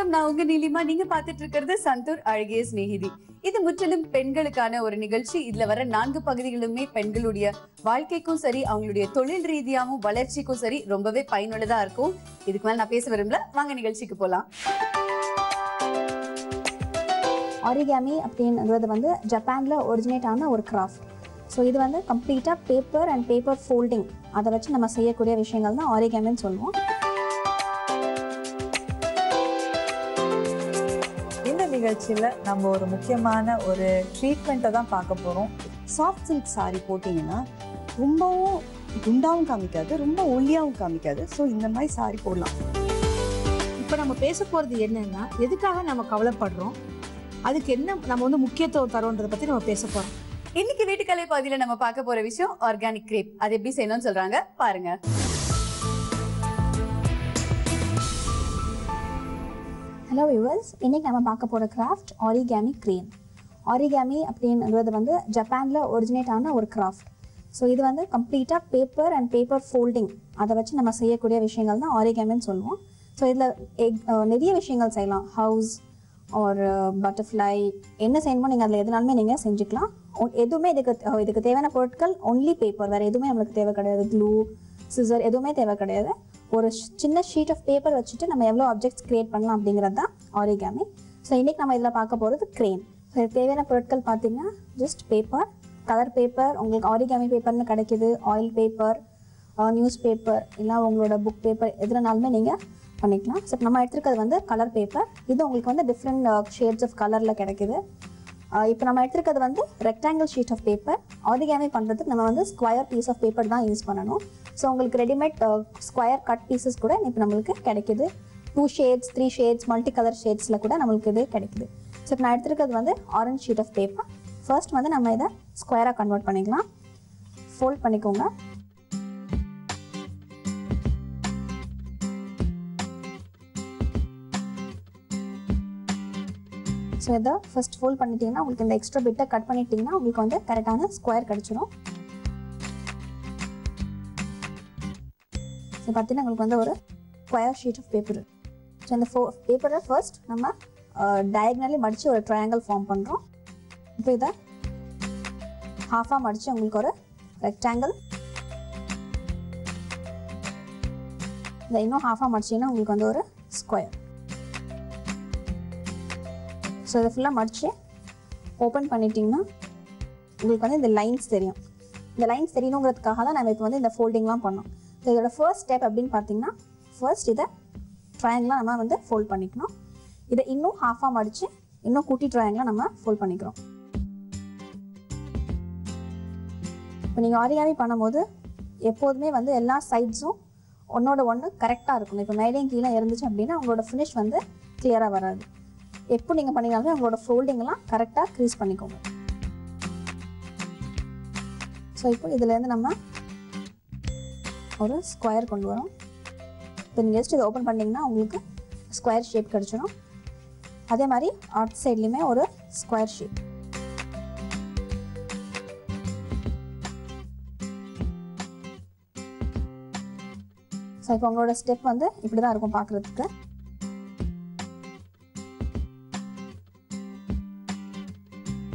வணக்கம், நான் உங்க நீலிமா. நீங்க பாத்துட்டு இருக்கிறது சந்தூர் அழகிய சிநேகிதி. இது முற்றிலும் பெண்களுக்கான ஒரு நிகழ்ச்சி. இதுல வர 4 பகுதிகளுமே பெண்களுடைய வாழ்க்கைக்கும் சரி, அவங்களுடைய தொழில் ரீதியாகவும் வளர்ச்சிக்கும் சரி ரொம்பவே பயனுள்ளதா இருக்கும். இதுக்கு மேல நான் பேச விரும்பல, வாங்க நிகழ்ச்சிக்கு போலாம். ஆரிகாமி அப்படிங்கிறது வந்து ஜப்பான்ல ஒரிஜினேட் ஆன ஒரு கிராஃப்ட். ஸோ இது வந்து கம்ப்ளீட்டாக பேப்பர் அண்ட் பேப்பர் ஃபோல்டிங் அதை வச்சு நம்ம செய்யக்கூடிய விஷயங்கள் தான் ஆரிகாமின்னு சொல்லுவோம். இந்த நிகழ்ச்சியில் நம்ம ஒரு முக்கியமான ஒரு ட்ரீட்மெண்ட்டை தான் பார்க்க போகிறோம். சாஃப்ட் சில்க் சாரி போட்டிங்கன்னா ரொம்பவும் குண்டாகவும் காமிக்காது, ரொம்ப ஒல்லியாகவும் காமிக்காது. ஸோ இந்த மாதிரி சாரி போடலாம். இப்போ நம்ம பேச போகிறது என்னன்னா, எதுக்காக நம்ம கவலைப்படுறோம், அதுக்கு என்ன நம்ம வந்து முக்கியத்துவம் தரோன்றதை பற்றி நம்ம பேச போகிறோம். இன்னைக்கு வீட்டுக்கலை பகுதியில நம்ம பார்க்க போற விஷயம் ஆர்கானிக் கிரேப். அது எப்படி செய்யணும்னு சொல்றாங்க, பாருங்க. ஹலோ வியூவர்ஸ், இன்னைக்கு நம்ம பார்க்க போகிற கிராஃப்ட் ஆரிகாமி கிரேன். ஆரிகாமி அப்படிங்கிறது வந்து ஜப்பானில் ஒரிஜினேட் ஆன ஒரு கிராஃப்ட். ஸோ இது வந்து கம்ப்ளீட்டாக பேப்பர் அண்ட் பேப்பர் ஃபோல்டிங் அதை வச்சு நம்ம செய்யக்கூடிய விஷயங்கள் தான் ஆரிகாமின்னு சொல்லுவோம். ஸோ இதில் நிறைய விஷயங்கள் செய்யலாம். ஹவுஸ் ஒரு பட்டர்ஃப்ளை என்ன செய்யணுமோ நீங்கள் அதில் எதுனாலுமே நீங்கள் செஞ்சுக்கலாம். எதுவுமே இதுக்கு தேவையான பொருட்கள் ஒன்லி பேப்பர், வேறு எதுவுமே நம்மளுக்கு தேவை கிடையாது. க்ளூ, சிசர் எதுவுமே தேவை கிடையாது. ஒரு சின்ன ஷீட் ஆஃப் பேப்பர் வச்சுட்டு நம்ம எவ்வளோ ஆப்ஜெக்ட்ஸ் கிரியேட் பண்ணலாம் அப்படிங்கிறது தான் ஆரிகாமி. ஸோ இன்றைக்கி நம்ம இதில் பார்க்க போகிறது கிரேன். ஸோ இதுக்கு தேவையான பொருட்கள் பார்த்திங்கன்னா ஜஸ்ட் பேப்பர், கலர் பேப்பர் உங்களுக்கு ஆரிகாமி பேப்பர்னு கிடைக்கிது, ஆயில் பேப்பர், நியூஸ் பேப்பர், இல்லை உங்களோட புக் பேப்பர் எதுனாலுமே நீங்கள் பண்ணிக்கலாம். ஸோ நம்ம எடுத்துருக்கிறது வந்து கலர் பேப்பர். இது உங்களுக்கு வந்து டிஃப்ரெண்ட் ஷேட்ஸ் ஆஃப் கலரில் கிடைக்கிது. இப்போ நம்ம எடுத்துருக்கிறது வந்து rectangle sheet of paper. Origami பண்ணுறதுக்கு நம்ம வந்து ஸ்கொயர் பீஸ் ஆஃப் பேப்பர் தான் யூஸ் பண்ணணும். ஸோ உங்களுக்கு ரெடிமேட் ஸ்கொயர் கட் பீசஸ் கூட இப்போ நம்மளுக்கு கிடைக்கிது. 2 ஷேட்ஸ் 3 ஷேட்ஸ் மல்டி கலர் ஷேட்ஸில் கூட நம்மளுக்கு இது கிடைக்குது. ஸோ இப்போ நான் எடுத்துருக்கிறது வந்து orange sheet of paper. First வந்து நம்ம இதை ஸ்கொயராக கன்வெர்ட் பண்ணிக்கலாம். ஃபோல்ட் பண்ணிக்கோங்க. ஸோ இதை ஃபர்ஸ்ட் ஃபோல்ட் பண்ணிட்டீங்கன்னா உங்களுக்கு இந்த எக்ஸ்ட்ரா பிட்டை கட் பண்ணிட்டீங்கன்னா உங்களுக்கு வந்து கரெக்டான ஸ்கொயர் கிடச்சிடும். ஸோ பார்த்தீங்கன்னா உங்களுக்கு வந்து ஒரு square sheet of paper. So இந்த பேப்பரை ஃபர்ஸ்ட் நம்ம டயக்னலி மடித்து ஒரு ட்ரையாங்கிள் ஃபார்ம் பண்ணுறோம். இப்போ இதை ஹாஃபாக மடித்து உங்களுக்கு ஒரு ரெக்டாங்கிள், இதை இன்னும் ஹாஃபாக மடிச்சிங்கன்னா உங்களுக்கு வந்து ஒரு ஸ்கொயர். ஸோ இதை ஃபுல்லாக மடித்து ஓப்பன் பண்ணிட்டிங்கன்னா உங்களுக்கு வந்து இந்த லைன்ஸ் தெரியும். இந்த லைன்ஸ் தெரியணுங்கிறதுக்காக தான் நம்ம இப்போ வந்து இந்த ஃபோல்டிங்லாம் பண்ணோம். ஸோ இதோட ஃபர்ஸ்ட் ஸ்டெப் அப்படின்னு பார்த்தீங்கன்னா ஃபர்ஸ்ட் இதை ட்ரையாங்கிளாக நம்ம வந்து ஃபோல்ட் பண்ணிக்கணும். இதை இன்னும் ஹாஃபாக மடித்து இன்னும் குட்டி ட்ரையாங்கிளாக நம்ம ஃபோல்ட் பண்ணிக்கிறோம். இப்போ நீங்கள் ஆரிகாமி பண்ணும்போது எப்போதுமே வந்து எல்லா சைட்ஸும் ஒன்றோட ஒன்று கரெக்டாக இருக்கணும். இப்போ மேலேயும் கீழே இருந்துச்சு அப்படின்னா உங்களோட ஃபினிஷ் வந்து கிளியராக வராது. எப்போ நீங்கள் பண்ணிங்கனாலும் உங்களோட ஃபோல்டிங்லாம் கரெக்டாக க்ரீஸ் பண்ணிக்கோங்க. ஸோ இப்போ இதுலேருந்து நம்ம ஒரு ஸ்கொயர் கொண்டு வரோம். இப்போ நீங்கள் ஜஸ்ட் இதை ஓப்பன் பண்ணிங்கன்னா உங்களுக்கு ஸ்கொயர் ஷேப் கிடச்சிடும். அதே மாதிரி அவுட் சைட்லேயுமே ஒரு ஸ்கொயர் ஷேப். ஸோ இப்போ உங்களோட ஸ்டெப் வந்து இப்படி தான் இருக்கும் பார்க்குறதுக்கு.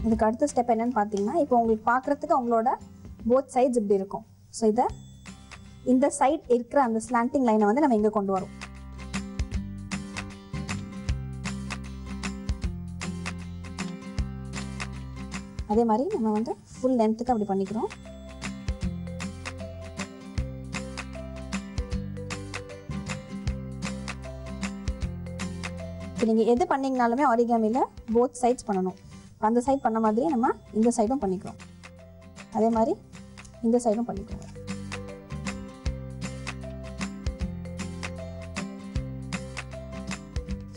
இதுக்கு அடுத்த ஸ்டெப் என்னன்னு பார்த்தீங்கன்னா இப்போ உங்களுக்கு பார்க்குறதுக்கு உங்களோட போத் சைட்ஸ் இப்படி இருக்கும். ஸோ இதை இந்த சைட் இருக்கிற அந்த ஸ்லாண்டிங் லைனை வந்து நம்ம இங்கே கொண்டு வரோம். அதே மாதிரி நம்ம வந்து ஃபுல் லென்த்துக்கு அப்படி பண்ணிக்கிறோம். இப்போ நீங்கள் எது பண்ணிங்கனாலுமே ஆரிகாமியில் போத் சைட்ஸ் பண்ணணும். அந்த சைட் பண்ண மாதிரியே நம்ம இந்த சைடும் பண்ணிக்கிறோம். அதே மாதிரி இந்த சைடும் பண்ணிக்கிறோம்.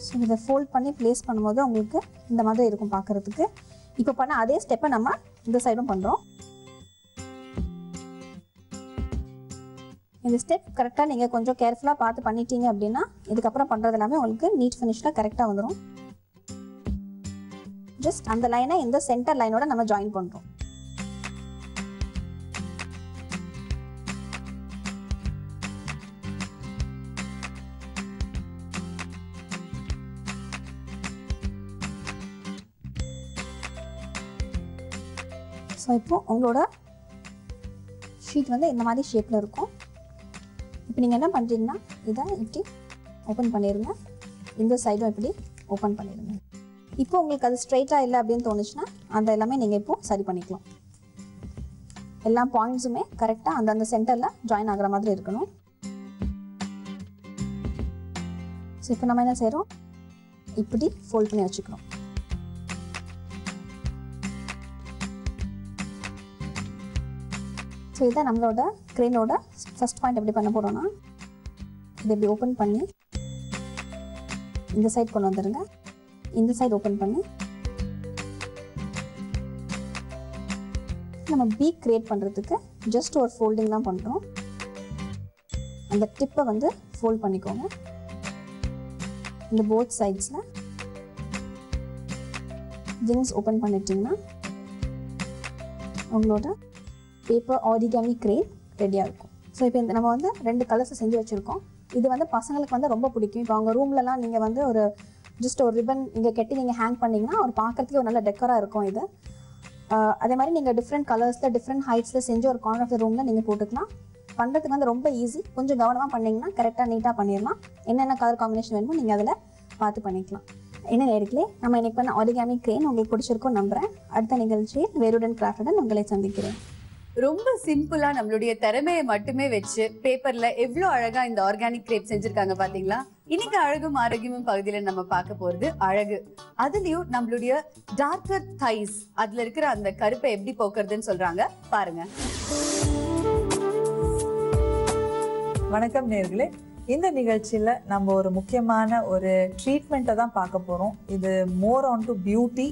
ஸோ இதை ஃபோல்ட் பண்ணி ப்ளேஸ் பண்ணும்போது உங்களுக்கு இந்த மாதிரி இருக்கும் பார்க்குறதுக்கு. இப்போ பண்ண அதே ஸ்டெப்பை நம்ம இந்த சைடும் பண்ணுறோம். இந்த ஸ்டெப் கரெக்டாக நீங்கள் கொஞ்சம் கேர்ஃபுல்லாக பார்த்து பண்ணிட்டீங்க அப்படின்னா இதுக்கப்புறம் பண்ணுறது எல்லாமே உங்களுக்கு நீட் ஃபினிஷில் கரெக்டாக வந்துடும். ஜஸ்ட் அந்த லைனை இந்த சென்டர் லைனோட நம்ம ஜாயின் பண்ணுறோம். ஸோ இப்போது உங்களோட ஷீட் வந்து இந்த மாதிரி ஷேப்பில் இருக்கும். இப்போ நீங்கள் என்ன பண்ணுறீங்கன்னா இதை இப்படி ஓப்பன் பண்ணிடுங்க. இந்த சைடும் இப்படி ஓப்பன் பண்ணிடுங்க. இப்போ உங்களுக்கு அது ஸ்ட்ரைட்டாக இல்லை அப்படின்னு தோணுச்சுன்னா அந்த எல்லாமே நீங்கள் இப்போது சரி பண்ணிக்கலாம். எல்லா பாயிண்ட்ஸுமே கரெக்டாக அந்தந்த சென்டரில் ஜாயின் ஆகிற மாதிரி இருக்கணும். ஸோ இப்போ நம்ம என்ன செய்கிறோம், இப்படி ஃபோல்ட் பண்ணி வச்சுக்கிறோம். ஸோ இதான் நம்மளோட க்ரேனோட ஃபஸ்ட் பாயிண்ட். எப்படி பண்ண போகிறோன்னா இதை இப்படி ஓப்பன் பண்ணி இந்த சைட் கொண்டு வந்துடுங்க. இந்த சைடு ஓப்பன் பண்ணி நம்ம பீக் கிரியேட் பண்ணுறதுக்கு ஜஸ்ட் ஒரு ஃபோல்டிங் தான் பண்ணுறோம். அந்த டிப்பை வந்து ஃபோல்ட் பண்ணிக்கோங்க. இந்த போத் சைட்ஸில் விங்ஸ் ஓப்பன் பண்ணிட்டிங்கன்னா உங்களோட பேப்பர் ஆரிகாமி கிரேன் ரெடியாக இருக்கும். ஸோ இப்போ இந்த நம்ம வந்து 2 கலர்ஸை செஞ்சு வச்சுருக்கோம். இது வந்து பசங்களுக்கு வந்து ரொம்ப பிடிக்கும். இப்போ அவங்க ரூம்லலாம் நீங்கள் வந்து ஒரு ஜஸ்ட் ஒரு ரிப்பன் இங்கே கட்டி நீங்கள் ஹேங் பண்ணிங்கன்னா ஒரு பார்க்குறதுக்கு ஒரு நல்ல டெக்கராக இருக்கும் இது. அதே மாதிரி நீங்கள் டிஃப்ரெண்ட் கலர்ஸில் டிஃப்ரெண்ட் ஹைட்ஸில் செஞ்சு ஒரு கார்னர் ஆஃப் த ரூமில் நீங்கள் போட்டுக்கலாம். பண்ணுறதுக்கு வந்து ரொம்ப ஈஸி. கொஞ்சம் கவனமாக பண்ணிங்கன்னா கரெக்டாக நீட்டாக பண்ணிடலாம். என்னென்ன கலர் காம்பினேஷன் வேணுமோ நீங்கள் அதில் பார்த்து பண்ணிக்கலாம். என்ன நேரத்திலே நம்ம இன்னைக்கு பண்ண ஆரிகாமி கிரேன் உங்களுக்கு பிடிச்சிருக்கும் நம்புகிறேன். அடுத்த நிகழ்ச்சியில் வேறுடன் கிராஃப்டுடன் உங்களை சந்திக்கிறேன். ரொம்ப சிம்பிளா நம்மளுடைய திறமையை மட்டுமே வச்சு பேப்பர்ல எவ்வளவு அழகா இந்த ஆர்கானிக் கிரேப் செஞ்சிருக்காங்க பாத்தீங்களா. இன்னைக்கு அழகும் ஆரோக்கியமும் பகுதியில நம்ம பார்க்க போறது அழகு. அதுலயும் நம்மளுடைய டார்க்கர் தைஸ், அதுல இருக்கிற அந்த கருப்பை எப்படி போக்குறதுன்னு சொல்றாங்க பாருங்க. வணக்கம் நேர்களே. இந்த நிகழ்ச்சியில் நம்ம ஒரு முக்கியமான ஒரு ட்ரீட்மெண்ட்டை தான் பார்க்க போகிறோம். இது மோர் ஆன் டு பியூட்டி.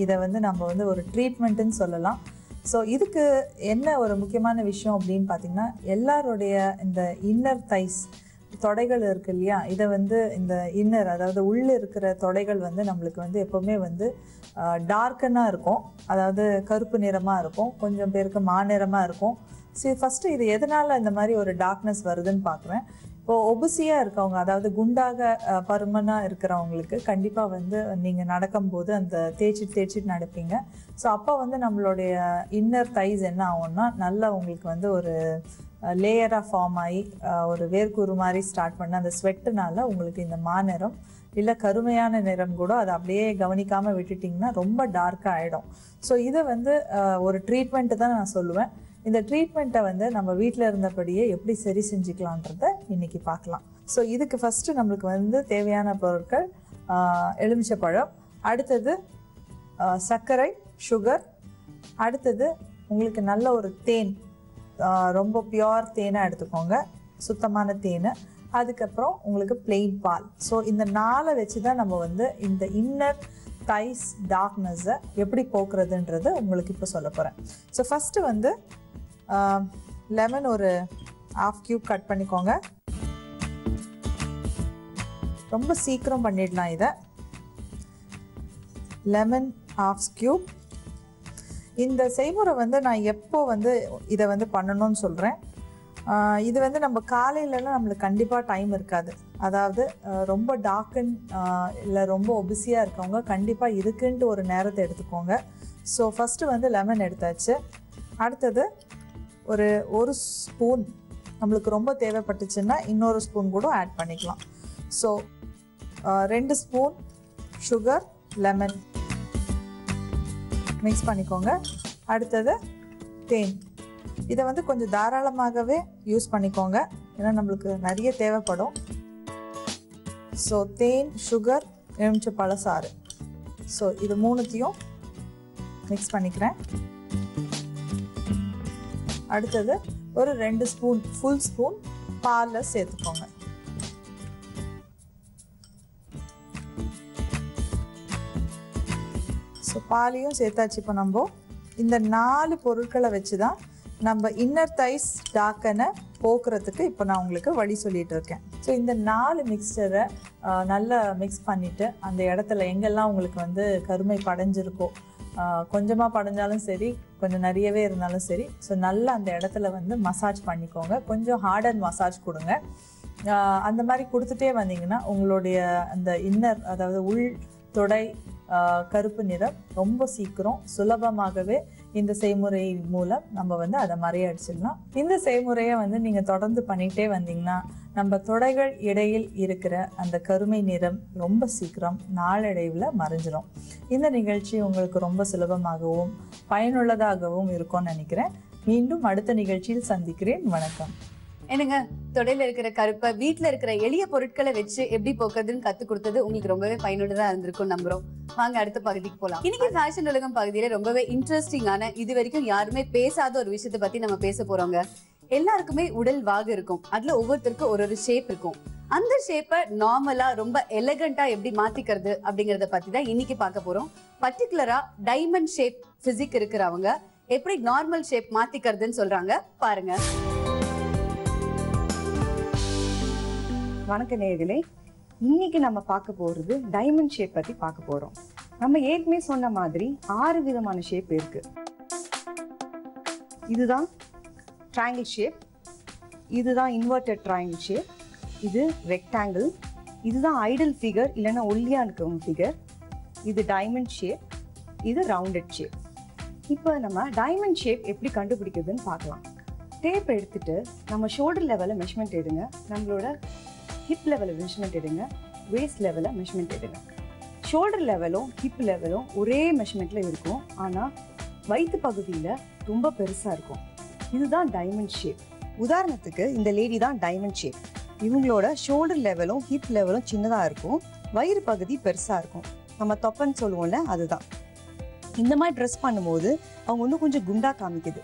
இதை வந்து நம்ம வந்து ஒரு ட்ரீட்மெண்ட்டுன்னு சொல்லலாம். ஸோ இதுக்கு என்ன ஒரு முக்கியமான விஷயம் அப்படின்னு பார்த்தீங்கன்னா, எல்லாருடைய இந்த இன்னர் தைஸ் தொடைகள் இருக்கு இல்லையா, இதை வந்து இந்த இன்னர் அதாவது உள்ளே இருக்கிற தொடைகள் வந்து நம்மளுக்கு வந்து எப்போவுமே வந்து டார்க்கனாக இருக்கும். அதாவது கருப்பு நிறமாக இருக்கும், கொஞ்சம் பேருக்கு மாநிறமாக இருக்கும். சரி, ஃபஸ்ட்டு இது எதனால் இந்த மாதிரி ஒரு டார்க்னஸ் வருதுன்னு பார்க்குறேன். இப்போது ஒபிசியாக இருக்கவங்க, அதாவது குண்டாக பருமனாக இருக்கிறவங்களுக்கு கண்டிப்பாக வந்து நீங்கள் நடக்கும்போது அந்த தேய்ச்சிட்டு நடப்பீங்க. ஸோ அப்போ வந்து நம்மளுடைய இன்னர் தைஸ் என்ன ஆகும்னா, நல்லா உங்களுக்கு வந்து ஒரு லேயராக ஃபார்ம் ஆகி ஒரு வேர்க்கூறு மாதிரி ஸ்டார்ட் பண்ண அந்த ஸ்வெட்டுனால உங்களுக்கு இந்த மாநிறம் இல்லை கருமையான நிறம் கூட அதை அப்படியே கவனிக்காமல் விட்டுட்டிங்கன்னா ரொம்ப டார்க்காக ஆகிடும். ஸோ இதை வந்து ஒரு ட்ரீட்மெண்ட்டு தான் நான் சொல்லுவேன். இந்த ட்ரீட்மெண்ட்டை வந்து நம்ம வீட்டில் இருந்தபடியே எப்படி சரி செஞ்சுக்கலான்றத இன்றைக்கி பார்க்கலாம். ஸோ இதுக்கு ஃபஸ்ட்டு நம்மளுக்கு வந்து தேவையான பொருட்கள் எலுமிச்சைப்பழம், அடுத்தது சர்க்கரை சுகர், அடுத்தது உங்களுக்கு நல்ல ஒரு தேன், ரொம்ப பியோர் தேனாக எடுத்துக்கோங்க, சுத்தமான தேன், அதுக்கப்புறம் உங்களுக்கு பிளெயின் பால். ஸோ இந்த 4 வச்சு தான் நம்ம வந்து இந்த இன்னர் தைஸ் டார்க்னஸை எப்படி போக்குறதுன்றது உங்களுக்கு இப்போ சொல்ல போகிறேன். ஸோ ஃபஸ்ட்டு வந்து லெமன் ஒரு 1/2 கியூப் கட் பண்ணிக்கோங்க. ரொம்ப சீக்கிரம் பண்ணிடலாம் இதை. Lemon 1/2 cube. இந்த செய்முறை வந்து நான் எப்போ வந்து இதை வந்து பண்ணணும்னு சொல்கிறேன். இது வந்து நம்ம காலையிலலாம் நம்மளுக்கு கண்டிப்பாக டைம் இருக்காது. அதாவது ரொம்ப டார்க்கன் இல்லை ரொம்ப ஒபிசியாக இருக்கவங்க கண்டிப்பாக இதுக்குன்ட்டு ஒரு நேரத்தை எடுத்துக்கோங்க. ஸோ ஃபஸ்ட்டு வந்து லெமன் எடுத்தாச்சு. அடுத்தது ஒரு ஸ்பூன், நம்மளுக்கு ரொம்ப தேவைப்பட்டுச்சுன்னா இன்னொரு ஸ்பூன் கூட ஆட் பண்ணிக்கலாம். So 2 spoon sugar, lemon mix பண்ணிக்கோங்க. அடுத்தது தேன். இதை வந்து கொஞ்சம் தாராளமாகவே யூஸ் பண்ணிக்கோங்க, ஏன்னா நம்மளுக்கு நிறைய தேவைப்படும். ஸோ தேன், சுகர், எலுமிச்சை பழசாறு. ஸோ இது 3த்தையும் மிக்ஸ் பண்ணிக்கிறேன். அடுத்தது ஒரு 2 ஸ்பூன் ஃபுல் ஸ்பூன் பாலில் சேர்த்துக்கோங்க. ஸோ பாலையும் சேர்த்தாச்சு. இப்போ நம்ம இந்த 4 பொருட்களை வச்சு தான் நம்ம இன்னர் தைஸ் டார்க்கனை போக்குறதுக்கு இப்போ நான் உங்களுக்கு வழி சொல்லிட்டு இருக்கேன். ஸோ இந்த 4 மிக்சரை நல்லா மிக்ஸ் பண்ணிவிட்டு அந்த இடத்துல எங்கெல்லாம் உங்களுக்கு வந்து கருமை படைஞ்சிருக்கோ, கொஞ்சமாக படைஞ்சாலும் சரி, கொஞ்சம் நிறையவே இருந்தாலும் சரி, ஸோ நல்லா அந்த இடத்துல வந்து மசாஜ் பண்ணிக்கோங்க. கொஞ்சம் ஹார்ட் மசாஜ் கொடுங்க. அந்த மாதிரி கொடுத்துட்டே வந்தீங்கன்னா உங்களுடைய அந்த இன்னர், அதாவது உள் தொடை கருப்பு நிறம் ரொம்ப சீக்கிரம் சுலபமாகவே இந்த செய்முறை மூலம் நம்ம வந்து அதை மறையடிச்சிடலாம். இந்த செய்முறையை வந்து நீங்கள் தொடர்ந்து பண்ணிகிட்டே வந்தீங்கன்னா நம்ம தொடைகள் இடையில் இருக்கிற அந்த கருமை நிறம் ரொம்ப சீக்கிரம் நாளடைவில் மறைஞ்சிடும். இந்த நிகழ்ச்சி உங்களுக்கு ரொம்ப சுலபமாகவும் பயனுள்ளதாகவும் இருக்கும்னு நினைக்கிறேன். மீண்டும் அடுத்த நிகழ்ச்சியில் சந்திக்கிறேன். வணக்கம். என்னங்க, தொடையில இருக்கிற கருப்பை வீட்டுல இருக்கிற எளிய பொருட்களை வச்சு எப்படி போக்குறதுன்னு கத்து கொடுத்தது உங்களுக்கு ரொம்பவே பயனுள்ளதா இருந்திருக்கும் நம்புறோம். வாங்க அடுத்த பகுதிக்கு போலாம். இன்னைக்கு ஃபேஷன் உலகம் பகுதியில ரொம்பவே இன்ட்ரெஸ்டிங்கான, இது வரைக்கும் யாருமே பேசாத ஒரு விஷயத்தை பத்தி நம்ம பேச போறோங்க. எல்லாருக்குமே உடல் வாகு இருக்கும். அதுல ஒவ்வொருத்தருக்கும் ஒரு ஷேப் இருக்கும். அந்த ஷேப்பை நார்மலா ரொம்ப எலகண்டா எப்படி மாத்திக்கிறது அப்படிங்கறத பத்தி தான் இன்னைக்கு பார்க்க போறோம். பர்டிகுலரா டைமண்ட் ஷேப் பிசிக் இருக்கிறவங்க எப்படி நார்மல் ஷேப் மாத்திக்கிறதுன்னு சொல்றாங்க, பாருங்க. வணக்க நேயர்களே, இன்னைக்கு நம்ம பார்க்க போறது டைமண்ட் ஷேப் பத்தி பார்க்க போறோம். நம்ம ஏற்கனவே சொன்ன மாதிரி 6 விதமான ஷேப் இருக்கு. இதுதான் ட்ரையாங்கிள் ஷேப், இதுதான் இன்வெர்டட் ட்ரையாங்கிள் ஷேப், இது ரெக்டாங்கிள், இதுதான் ஐடல் ஃபிகர் இல்லைன்னா ஒல்லியா இருக்கிறவங்க ஃபிகர், இது டைமண்ட் ஷேப், இது ரவுண்டட் ஷேப். இப்போ நம்ம டைமண்ட் ஷேப் எப்படி கண்டுபிடிக்கிறதுன்னு பார்க்கலாம். டேப் எடுத்துட்டு நம்ம ஷோல்டர் லெவலில் மெஷர்மெண்ட் எடுங்க, நம்மளோட ஹிப் லெவலில் மெஷர்மெண்ட் எடுங்க, வேஸ்ட் லெவலில் மெஷர்மெண்ட் எடுங்க. ஷோல்டர் லெவலும் ஹிப் லெவலும் ஒரே மெஷர்மெண்ட்டில் இருக்கும், ஆனால் வயிற்று பகுதியில் ரொம்ப பெருசாக இருக்கும். இதுதான் டைமண்ட் ஷேப். உதாரணத்துக்கு இந்த லேடி தான் டைமண்ட் ஷேப். இவங்களோட ஷோல்டர் லெவலும் ஹிப் லெவலும் சின்னதாக இருக்கும், வயிறு பகுதி பெருசாக இருக்கும். நம்ம தொப்பன்னு சொல்லுவோம்ல, அதுதான். இந்த மாதிரி ட்ரெஸ் பண்ணும்போது அவங்க வந்து கொஞ்சம் குண்டா காமிக்குது.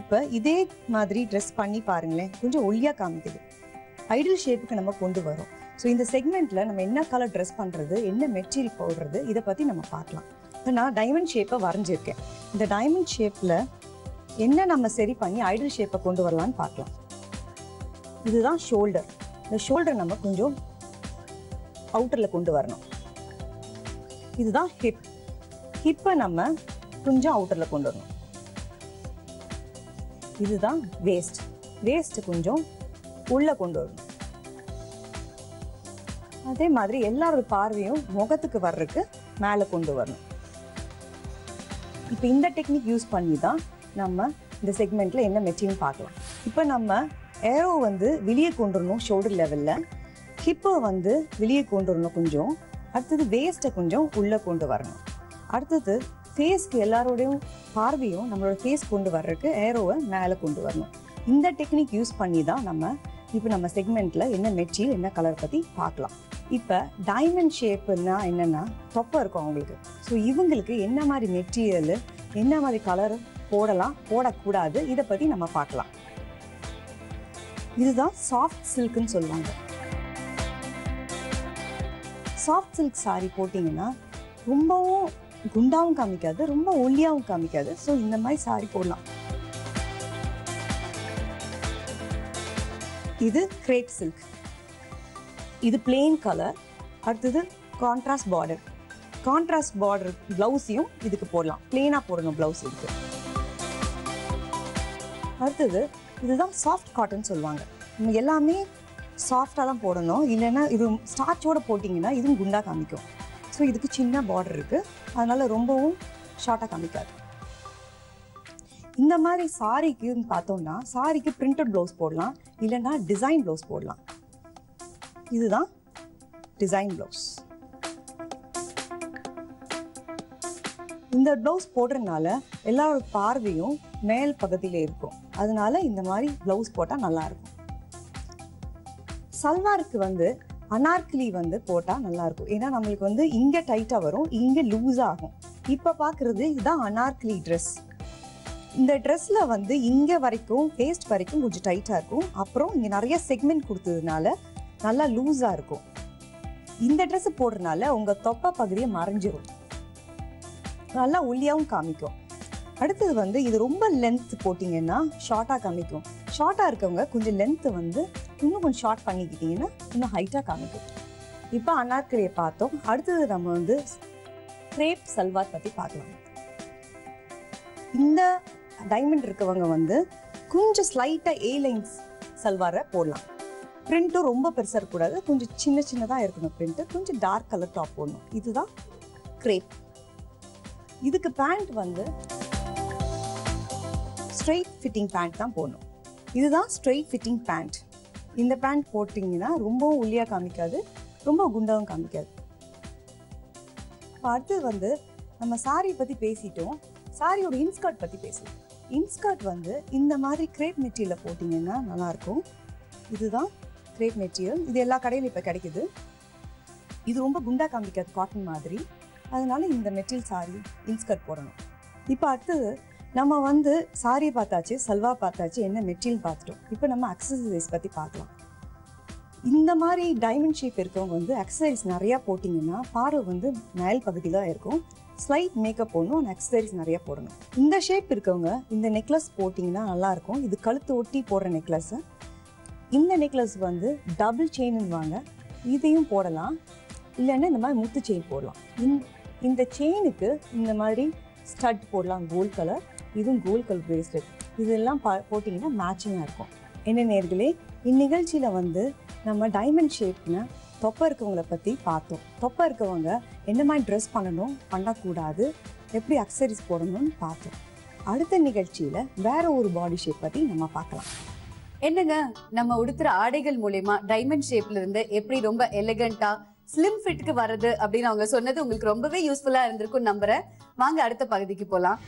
இப்போ இதே மாதிரி ட்ரெஸ் பண்ணி பாருங்களேன், கொஞ்சம் ஒல்லியாக காமிக்குது. ஐடல் ஷேப்புக்கு நம்ம கொண்டு வரோம். ஸோ இந்த செக்மெண்ட்டில் நம்ம என்ன கலர் ட்ரெஸ் பண்ணுறது, என்ன மெட்டீரியல் போடுறது, இதை பற்றி நம்ம பார்க்கலாம். நான் டைமண்ட் ஷேப்பை வரைஞ்சிருக்கேன். இந்த டைமண்ட் ஷேப்பில் என்ன நம்ம சரி பண்ணி ஐடல் ஷேப்பை கொண்டு வரலான்னு பார்க்கலாம். இதுதான் ஷோல்டர். இந்த ஷோல்டர் நம்ம கொஞ்சம் அவுட்டரில் கொண்டு வரணும். இதுதான் ஹிப். ஹிப்பை நம்ம கொஞ்சம் அவுட்டரில் கொண்டு வரணும். இதுதான் வேஸ்ட். வேஸ்ட் கொஞ்சம் உள்ள கொண்டு வரணும். அதே மாதிரி எல்லாரோட பார்வையும் முகத்துக்கு வர்றதுக்கு மேலே கொண்டு வரணும். இப்போ இந்த டெக்னிக் யூஸ் பண்ணி தான் நம்ம இந்த செக்மெண்ட்ல என்ன மெட்டீரியல் பார்க்கலாம். இப்போ நம்ம ஏரோ வந்து வெளியே கொண்டு வரணும் ஷோல்டர் லெவலில், ஹிப்பை வந்து வெளியே கொண்டு வரணும் கொஞ்சம், அடுத்தது வேஸ்ட்டை கொஞ்சம் உள்ளே கொண்டு வரணும், அடுத்தது ஃபேஸ்க்கு எல்லாரோடையும் பார்வையும் நம்மளோட ஃபேஸ் கொண்டு வர்றதுக்கு ஏரோவை மேலே கொண்டு வரணும். இந்த டெக்னிக் யூஸ் பண்ணி தான் இப்போ நம்ம செக்மெண்ட்டில் என்ன மெட்டீரியல் என்ன கலர் பற்றி பார்க்கலாம். இப்போ டைமண்ட் ஷேப்புன்னா என்னென்னா தொப்பை இருக்கும் அவங்களுக்கு. ஸோ இவங்களுக்கு என்ன மாதிரி மெட்டீரியல் என்ன மாதிரி கலர் போடலாம் போடக்கூடாது, இதை பற்றி நம்ம பார்க்கலாம். இதுதான் சாஃப்ட் சில்க்குன்னு சொல்லுவாங்க. சாஃப்ட் சில்க் சாரி போட்டிங்கன்னா ரொம்பவும் குண்டாவும் காமிக்காது, ரொம்ப ஒல்லியாகவும் காமிக்காது. ஸோ இந்த மாதிரி சாரி போடலாம். இது கிரேப் சில்க். இது பிளெயின் கலர். அடுத்தது கான்ட்ராஸ்ட் பார்டர். கான்ட்ராஸ்ட் பார்டர் பிளவுஸையும் இதுக்கு போடலாம். பிளெயினாக போடணும் பிளவுஸ் இதுக்கு. அடுத்தது இதுதான் சாஃப்ட் காட்டன் சொல்லுவாங்க. நம்ம எல்லாமே சாஃப்டாக தான் போடணும், இல்லைன்னா இது ஸ்டார்ச்சோடு போட்டிங்கன்னா இதுவும் குண்டாக காமிக்கும். ஸோ இதுக்கு சின்ன பார்டர் இருக்குது, அதனால் ரொம்பவும் ஷார்ட்டாக காமிக்காது. இந்த மாதிரி சாரிக்குன்னு பார்த்தோம்னா சாரிக்கு பிரிண்டட் ப்ளவுஸ் போடலாம், இல்லைன்னா டிசைன் ப்ளவுஸ் போடலாம். இதுதான் டிசைன் ப்ளவுஸ். இந்த ப்ளவுஸ் போடுறதுனால எல்லாரோட பார்வையும் மேல் பகுதியில் இருக்கும், அதனால இந்த மாதிரி ப்ளவுஸ் போட்டால் நல்லாயிருக்கும். சல்வாருக்கு வந்து அனார்கலி வந்து போட்டால் நல்லாயிருக்கும். ஏன்னா நம்மளுக்கு வந்து இங்கே டைட்டாக வரும், இங்கே லூஸாக ஆகும். இப்போ பார்க்குறது இதுதான் அனார்கலி ட்ரெஸ். இந்த ட்ரெஸ்ஸில் வந்து இங்கே வரைக்கும் வேஸ்ட் வரைக்கும் கொஞ்சம் டைட்டாக இருக்கும், அப்புறம் இங்கே நிறைய செக்மெண்ட் கொடுத்ததுனால நல்லா லூஸாக இருக்கும். இந்த ட்ரெஸ்ஸு போடுறதுனால உங்கள் தொப்பை பகுதியை மறைஞ்சிரும், நல்லா ஒல்லியாகவும் காமிக்கும். அடுத்தது வந்து இது ரொம்ப லென்த் போட்டிங்கன்னா ஷார்ட்டாக காமிக்கும். ஷார்ட்டாக இருக்கவங்க கொஞ்சம் லென்த்து வந்து இன்னும் கொஞ்சம் ஷார்ட் பண்ணிக்கிட்டிங்கன்னா இன்னும் ஹைட்டாக காமிக்கும். இப்போ அனார்கலியை பார்த்தோம். அடுத்தது நம்ம வந்து கிரேப் சல்வார் பற்றி பார்க்கலாம். இந்த டைமண்ட் இருக்கவங்க வந்து கொஞ்சம் ஸ்லைட்டாக ஏ லைன்ஸ் சல்வாரை போடலாம். பிரிண்ட்டும் ரொம்ப பெருசாக இருக்கக்கூடாது, கொஞ்சம் சின்ன சின்னதாக இருக்கணும் பிரிண்ட்டு. கொஞ்சம் டார்க் கலர் டாப் போடணும். இதுதான் கிரேப். இதுக்கு பேண்ட் வந்து ஸ்ட்ரெயிட் ஃபிட்டிங் பேண்ட் தான் போடணும். இதுதான் ஸ்ட்ரெயிட் ஃபிட்டிங் பேண்ட். இந்த பேண்ட் போட்டிங்கன்னா ரொம்பவும் ஒல்லியாக காமிக்காது, ரொம்ப குண்டாவும் காமிக்காது. அடுத்தது வந்து நம்ம சாரியை பற்றி பேசிட்டோம். சாரியோட இன்ஸ்கர்ட் பற்றி பேசுவோம். இன்ஸ்கர்ட் வந்து இந்த மாதிரி கிரேப் மெட்டீரியலில் போட்டிங்கன்னா நல்லாயிருக்கும். இதுதான் கிரேப் மெட்டீரியல். இது எல்லா கடையிலும் இப்போ கிடைக்குது. இது ரொம்ப குண்டா காமிக்காது, காட்டன் மாதிரி. அதனால இந்த மெட்டீரியல் சாரி இன்ஸ்கர்ட் போடணும். இப்போ அடுத்தது நம்ம வந்து சாரியை பார்த்தாச்சு, சல்வா பார்த்தாச்சு, என்ன மெட்டீரியல் பார்த்துட்டோம். இப்போ நம்ம அக்சசரிஸ் பற்றி பார்க்கலாம். இந்த மாதிரி டைமண்ட் ஷேப் இருக்கவங்க வந்து அக்சசரிஸ் நிறையா போட்டிங்கன்னா பார்வை வந்து மேல் பகுதியில் தான் இருக்கும். ஸ்லைட் மேக்கப் போடணும், அந்த அக்சசரிஸ் நிறையா போடணும். இந்த ஷேப் இருக்கவங்க இந்த நெக்லஸ் போட்டிங்கன்னா நல்லாயிருக்கும். இது கழுத்து ஒட்டி போடுற நெக்லஸ்ஸு. இந்த நெக்லஸ் வந்து டபுள் செயின்னுவாங்க, இதையும் போடலாம். இல்லைன்னா இந்த மாதிரி முத்து செயின் போடலாம். இந்த செயினுக்கு இந்த மாதிரி ஸ்டட் போடலாம், கோல்ட் கலர். இதுவும் கோல்ட் கலர் பிரேஸ்லெட். இதெல்லாம் போட்டிங்கன்னா மேட்சிங்காக இருக்கும். என்ன நேர்களே, இந்நிகழ்ச்சியில் வந்து நம்ம டைமண்ட் ஷேப்னு தொப்பை இருக்கவங்களை பற்றி பார்த்தோம். தொப்பை இருக்கவங்க என்ன மாதிரி ட்ரெஸ் பண்ணணும், பண்ணக்கூடாது, எப்படி அக்சசரிஸ் போடணும்னு பார்த்தோம். அடுத்த நிகழ்ச்சியில் வேற ஒரு பாடி ஷேப் பற்றி நம்ம பார்க்கலாம். என்னங்க, நம்ம உடுத்துற ஆடைகள் மூலமா டைமண்ட் ஷேப்ல இருந்து எப்படி ரொம்ப எலிகண்டா ஸ்லிம் ஃபிட்க்கு வர்றது அப்படின்னு அவங்க சொன்னது உங்களுக்கு ரொம்பவே யூஸ்ஃபுல்லா இருந்திருக்கும் நம்புறேன். வாங்க அடுத்த பகுதிக்கு போலாம்.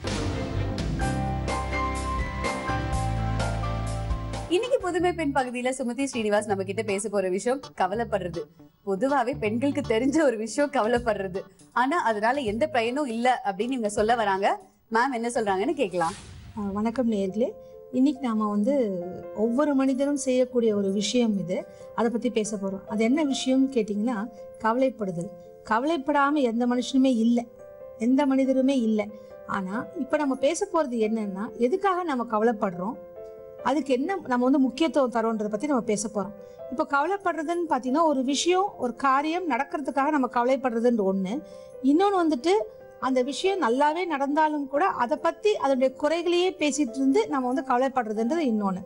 இன்னைக்கு புதுமை பெண் பகுதியில சுமதி ஸ்ரீனிவாஸ் நம்ம கிட்ட பேச போற விஷயம் கவலைப்படுறது. பொதுவாவே பெண்களுக்கு தெரிஞ்ச ஒரு விஷயம் கவலைப்படுறது. ஆனா அதனால எந்த பயனும் இல்ல அப்படின்னு இவங்க சொல்ல வராங்க. மேம் என்ன சொல்றாங்கன்னு கேட்கலாம். வணக்கம் நேயர்களே. இன்னைக்கு நாம வந்து ஒவ்வொரு மனிதனும் செய்யக்கூடிய ஒரு விஷயம் இது. அதை பத்தி பேச போறோம். அது என்ன விஷயம்னு கேட்டிங்கன்னா கவலைப்படுதல். கவலைப்படாம எந்த மனுஷனுமே இல்லை, எந்த மனிதருமே இல்லை. ஆனா இப்ப நம்ம பேச போறது என்னன்னா, எதுக்காக நம்ம கவலைப்படுறோம், அதுக்கு என்ன நம்ம வந்து முக்கியத்துவம் தரோன்றதை பத்தி நம்ம பேச போறோம். இப்போ கவலைப்படுறதுன்னு பாத்தீங்கன்னா ஒரு விஷயம், ஒரு காரியம் நடக்கிறதுக்காக நம்ம கவலைப்படுறதுன்ற ஒண்ணு. இன்னொன்னு வந்துட்டு அந்த விஷயம் நல்லாவே நடந்தாலும் கூட அதை பத்தி அதனுடைய குறைகளையே பேசிட்டு இருந்து நம்ம வந்து கவலைப்படுறதுன்றது இன்னொன்னு.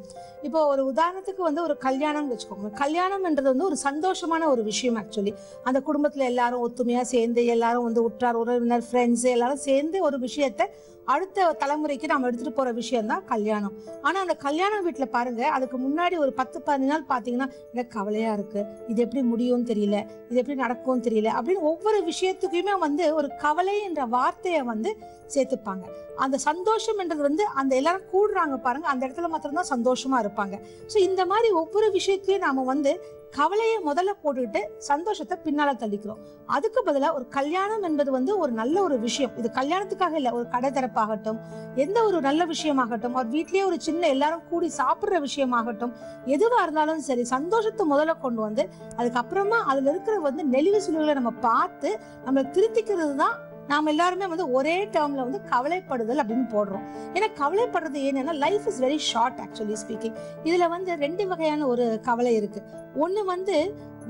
இப்போ ஒரு உதாரணத்துக்கு வந்து ஒரு கல்யாணம் வச்சுக்கோங்க. கல்யாணம்ன்றது வந்து ஒரு சந்தோஷமான ஒரு விஷயம். ஆக்சுவலி அந்த குடும்பத்துல எல்லாரும் ஒத்துமையா சேர்ந்து, எல்லாரும் வந்து உற்றார் உறவினர் ஃப்ரெண்ட்ஸ் எல்லாரும் சேர்ந்து ஒரு விஷயத்த அடுத்த தலைமுறைக்கு நம்ம எடுத்துட்டு போற விஷயம் தான் கல்யாணம். ஆனா அந்த கல்யாண வீட்டுல பாருங்க, அதுக்கு முன்னாடி ஒரு 10-15 நாள் பாத்தீங்கன்னா எனக்கு கவலையா இருக்கு, இது எப்படி முடியும்னு தெரியல, இது எப்படி நடக்கும்னு தெரியல அப்படின்னு ஒவ்வொரு விஷயத்துக்குமே வந்து ஒரு கவலை என்ற வார்த்தையை வந்து சேர்த்துப்பாங்க. அந்த சந்தோஷம்ன்றது வந்து அந்த எல்லாரும் கூடுறாங்க பாருங்க, அந்த இடத்துல மாத்திரம்தான் சந்தோஷமா இருப்பாங்க. ஸோ இந்த மாதிரி ஒவ்வொரு விஷயத்தையும் நாம வந்து கவலையை முதல்ல போட்டுக்கிட்டு சந்தோஷத்தை பின்னால தள்ளிக்கிறோம். அதுக்கு பதிலாக ஒரு கல்யாணம் என்பது வந்து ஒரு நல்ல ஒரு விஷயம். இது கல்யாணத்துக்காக இல்லை, ஒரு கடை திறப்பாகட்டும், எந்த ஒரு நல்ல விஷயமாகட்டும், ஒரு வீட்லயே ஒரு சின்ன எல்லாரும் கூடி சாப்பிடுற விஷயமாகட்டும், எதுவா இருந்தாலும் சரி சந்தோஷத்தை முதல்ல கொண்டு வந்து அதுக்கப்புறமா அதுல இருக்கிற வந்து நெளிவு சுழிவுகளை நம்ம பார்த்து நம்மளை திருத்திக்கிறது தான் நாம எல்லாருமே வந்து ஒரே டேர்ம்ல வந்து கவலைப்படுதல் அப்படின்னு போடுறோம். ஏன்னா கவலைப்படுறது ஏன்னா life is very short actually speaking. இதுல வந்து 2 வகையான ஒரு கவலை இருக்கு. ஒண்ணு வந்து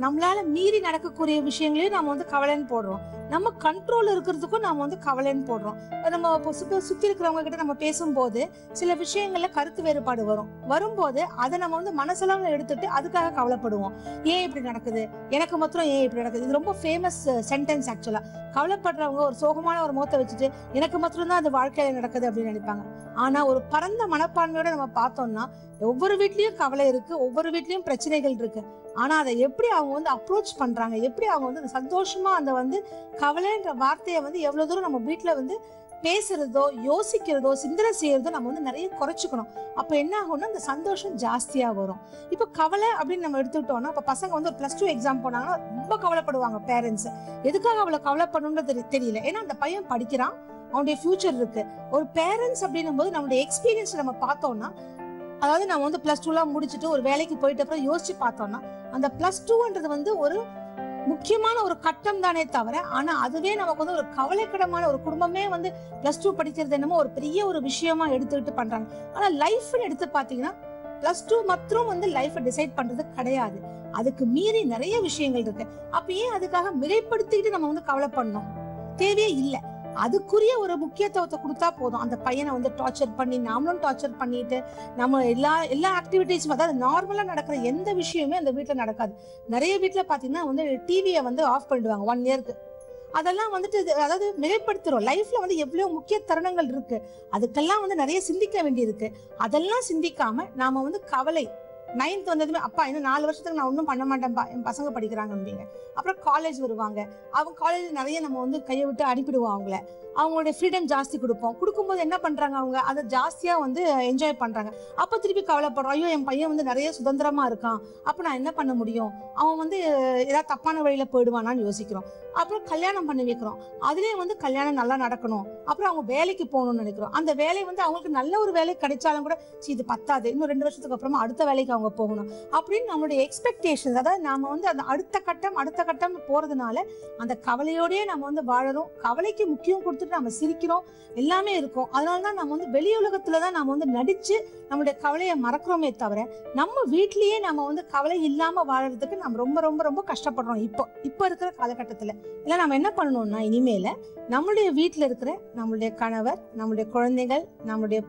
நம்மளால மீறி நடக்கக்கூடிய விஷயங்களையும் நம்ம வந்து கவலைன்னு போடுறோம். நம்ம கண்ட்ரோல் இருக்கிறதுக்கும் நம்ம வந்து கவலைன்னு போடுறோம். நம்ம சுத்தி இருக்கிறவங்க கிட்ட நம்ம பேசும்போது சில விஷயங்கள்ல கருத்து வேறுபாடு வரும்போது அதை நம்ம வந்து மனசளவுல எடுத்துட்டு அதுக்காக கவலைப்படுவோம். ஏன் இப்படி நடக்குது, எனக்கு மாத்திரம் ஏன் இப்படி நடக்குது. இது ரொம்ப ஃபேமஸ் சென்டென்ஸ் ஆக்சுவலா. கவலைப்படுறவங்க ஒரு சோகமான ஒரு முகத்தை வச்சுட்டு எனக்கு மாத்திரம் தான் அது வாழ்க்கையில நடக்குது அப்படின்னு நினைப்பாங்க. ஆனா ஒரு பரந்த மனப்பான்மையோட நம்ம பார்த்தோம்னா ஒவ்வொரு வீட்லயும் கவலை இருக்கு, ஒவ்வொரு வீட்லயும் பிரச்சனைகள் இருக்கு. ஆனா அதை எப்படி அவங்க வந்து அப்ரோச் பண்றாங்க, எப்படி அவங்க வந்து சந்தோஷமா அந்த வந்து கவலைன்ற வார்த்தையை வந்து எவ்வளவு தூரம் நம்ம வீட்டுல வந்து பேசுறதோ யோசிக்கிறதோ சிந்தனை செய்யறதோ நம்ம வந்து நிறைய குறைச்சிக்கணும். அப்ப என்ன ஆகும்னா அந்த சந்தோஷம் ஜாஸ்தியா வரும். இப்ப கவலை அப்படின்னு நம்ம எடுத்துக்கிட்டோம்னா, இப்ப பசங்க வந்து ஒரு +2 எக்ஸாம் போனாங்கன்னா ரொம்ப கவலைப்படுவாங்க பேரண்ட்ஸ். எதுக்காக அவ்வளவு கவலைப்படணும்னு தெரியல. ஏன்னா அந்த பையன் படிக்கிறான், அவனுடைய ஃபியூச்சர் இருக்கு. ஒரு பேரண்ட்ஸ் அப்படின்னும் போது நம்மளுடைய எக்ஸ்பீரியன்ஸ் நம்ம பார்த்தோம்னா, அதாவது நம்ம வந்து +2 முடிச்சுட்டு ஒரு வேலைக்கு போயிட்டு அப்புறம் யோசிச்சு பார்த்தோம்னா அந்த +2ன்றது வந்து ஒரு முக்கியமான ஒரு கட்டம் தானே தவிர, ஆனா அதுவே நமக்கு வந்து ஒரு கவலைக்கிடமான ஒரு குடும்பமே வந்து +2 படிக்கிறது என்னமோ ஒரு பெரிய ஒரு விஷயமா எடுத்துக்கிட்டு பண்றாங்க. ஆனா லைஃப்னு எடுத்து பாத்தீங்கன்னா +2 மற்றும் வந்து லைஃபை டிசைட் பண்றது கிடையாது. அதுக்கு மீறி நிறைய விஷயங்கள் இருக்கு. அப்ப ஏன் அதுக்காக மிகைப்படுத்திக்கிட்டு நம்ம வந்து கவலைப்படணும்? தேவையே இல்லை. அதுக்குரிய ஒரு முக்கியத்துவத்தை கொடுத்தா போதும். அந்த பையனை வந்து டார்ச்சர் பண்ணி நாமளும் டார்ச்சர் பண்ணிட்டு நம்ம எல்லா ஆக்டிவிட்டிஸும், அதாவது நார்மலா நடக்கிற எந்த விஷயமே அந்த வீட்டுல நடக்காது. நிறைய வீட்டுல பாத்தீங்கன்னா வந்து டிவியை வந்து ஆஃப் பண்ணிடுவாங்க 1 இயருக்கு. அதெல்லாம் வந்துட்டு அதாவது மிகைப்படுத்துறோம். லைஃப்ல வந்து எவ்வளவு முக்கிய தருணங்கள் இருக்கு, அதுக்கெல்லாம் வந்து நிறைய சிந்திக்க வேண்டியிருக்கு. அதெல்லாம் சிந்திக்காம நாம வந்து கவலை 9th வந்ததுமே அப்பா இன்னும் 4 வருஷத்துக்கு நான் ஒன்றும் பண்ண மாட்டேன்ப்பா, என் பசங்க படிக்கிறாங்க அப்படிங்க. அப்புறம் காலேஜ் வருவாங்க, அவங்க காலேஜ் நிறைய நம்ம வந்து கையை விட்டு அனுப்பிடுவோம். அவங்களுடைய ஃப்ரீடம் ஜாஸ்தி கொடுக்கும்போது என்ன பண்றாங்க, அவங்க அதை ஜாஸ்தியா வந்து என்ஜாய் பண்றாங்க. அப்ப திருப்பி கவலைப்படுறோம், ஐயோ என் பையன் வந்து நிறைய சுதந்திரமா இருக்கான், அப்ப நான் என்ன பண்ண முடியும், அவன் வந்து ஏதாவது தப்பான வழியில போயிடுவானான்னு யோசிக்கிறோம். அப்புறம் கல்யாணம் பண்ணி வைக்கிறோம், அதுலயே வந்து கல்யாணம் நல்லா நடக்கணும், அப்புறம் அவங்க வேலைக்கு போகணும்னு நினைக்கிறோம். அந்த வேலை வந்து அவங்களுக்கு நல்ல ஒரு வேலை கிடைச்சாலும் கூட இது பத்தாது, இன்னும் 2 வருஷத்துக்கு அப்புறமா அடுத்த வேலைக்கு அவங்க போகணும் அப்படின்னு நம்மளுடைய எக்ஸ்பெக்டேஷன், அதாவது நாம வந்து அந்த அடுத்த கட்டம் போறதுனால அந்த கவலையோடய நம்ம வந்து வாழறோம். கவலைக்கு முக்கியம் கொடுத்துட்டு நம்ம சிரிக்கிறோம், எல்லாமே இருக்கும். அதனாலதான் நம்ம வந்து வெளி உலகத்துலதான் நம்ம வந்து நடிச்சு நம்மளுடைய கவலையை மறக்கிறோமே தவிர நம்ம வீட்லயே நம்ம வந்து கவலை இல்லாம வாழறதுக்கு நம்ம ரொம்ப ரொம்ப ரொம்ப கஷ்டப்படுறோம் இப்போ இருக்கிற காலகட்டத்துல. இல்ல நம்ம என்ன பண்ணணும்னா, இனிமேல நம்மளுடைய வீட்டுல இருக்கிற நம்மளுடைய கணவர், நம்மளுடைய குழந்தைகள், நம்மளுடைய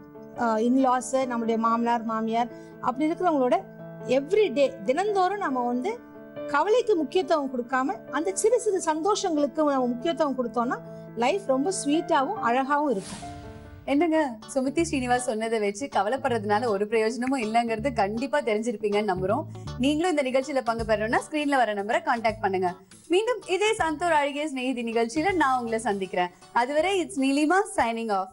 இன்லாஸ், நம்மளுடைய மாமனார் மாமியார் அப்படி இருக்கிறவங்களோட எவ்ரிடே தினந்தோறும் நம்ம வந்து கவலைக்கு முக்கியத்துவம் கொடுக்காம அந்த சிறு சிறு சந்தோஷங்களுக்கு நம்ம முக்கியத்துவம் கொடுத்தோம்னா லைஃப் ரொம்ப ஸ்வீட்டாவும் அழகாவும் இருக்கும். என்னங்க, சுமித்தி ஸ்ரீனிவாஸ் சொன்னதை வச்சு கவலைப்படுறதுனால ஒரு பிரயோஜனமும் இல்லைங்கிறது கண்டிப்பா தெரிஞ்சிருப்பீங்கன்னு நம்புறோம். நீங்களும் இந்த நிகழ்ச்சியில பங்கு பெறணும்னா ஸ்கிரீன்ல வர நம்பரை கான்டாக்ட் பண்ணுங்க. மீண்டும் இதே சந்தூர் அழகிய ஸ்நேகிதி நிகழ்ச்சியில நான் உங்களை சந்திக்கிறேன். அதுவரை இட்ஸ் நீலிமா சைனிங் ஆஃப்.